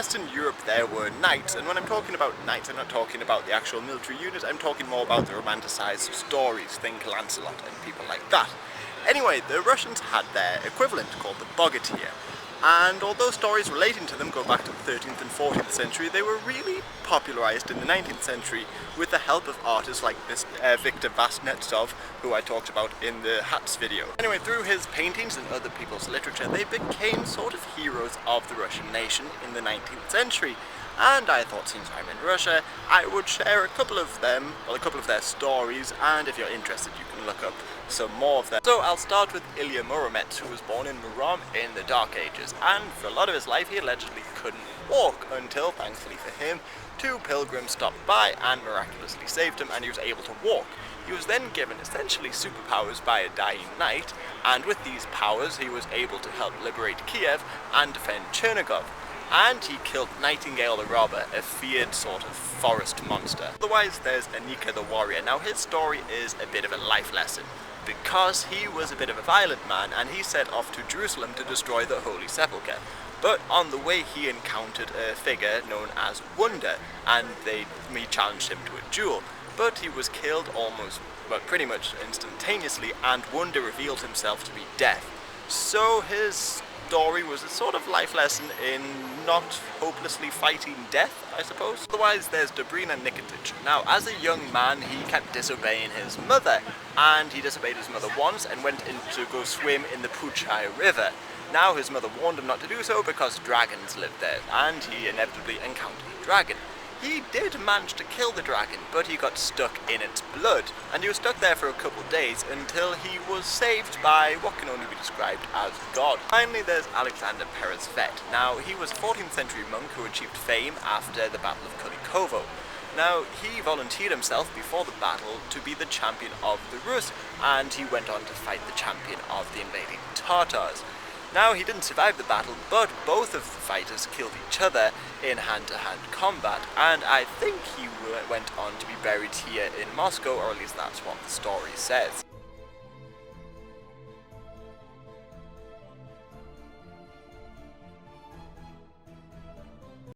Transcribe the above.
Western Europe there were knights, and when I'm talking about knights, I'm not talking about the actual military unit, I'm talking more about the romanticised stories, think Lancelot and people like that. Anyway, the Russians had their equivalent called the Bogatyr, and although stories relating to them go back to the 13th and 14th century, they were really popularised in the 19th century with the help of artists like this Viktor Vasnetsov, who I talked about in the Hats video. Anyway, through his paintings and other people's literature, they became sort of heroes of the Russian nation in the 19th century. And I thought, since I'm in Russia, I would share a couple of them, well, a couple of their stories, and if you're interested, you can look up some more of them. So I'll start with Ilya Muromets, who was born in Murom in the Dark Ages, and for a lot of his life he allegedly couldn't walk until, thankfully for him, two pilgrims stopped by and miraculously saved him, and he was able to walk. He was then given essentially superpowers by a dying knight, and with these powers he was able to help liberate Kiev and defend Chernigov. And he killed Nightingale the Robber, a feared sort of forest monster. Otherwise, there's Anika the Warrior. Now, his story is a bit of a life lesson, because he was a bit of a violent man, and he set off to Jerusalem to destroy the Holy Sepulchre. But on the way, he encountered a figure known as Wonder, and he challenged him to a duel. But he was killed pretty much instantaneously, and Wonder revealed himself to be Death. So his story was a sort of life lesson in not hopelessly fighting death, I suppose. Otherwise, there's Dobrina Nikitic. Now, as a young man, he kept disobeying his mother, and he disobeyed his mother once and went in to go swim in the Puchai River. Now, his mother warned him not to do so because dragons lived there, and he inevitably encountered a dragon. He did manage to kill the dragon, but he got stuck in its blood, and he was stuck there for a couple of days until he was saved by what can only be described as God. Finally, there's Alexander Peresvet. Now, he was a 14th century monk who achieved fame after the Battle of Kulikovo. Now, he volunteered himself before the battle to be the champion of the Rus, and he went on to fight the champion of the invading Tatars. Now, he didn't survive the battle, but both of the fighters killed each other in hand-to-hand combat, and I think he went on to be buried here in Moscow, or at least that's what the story says.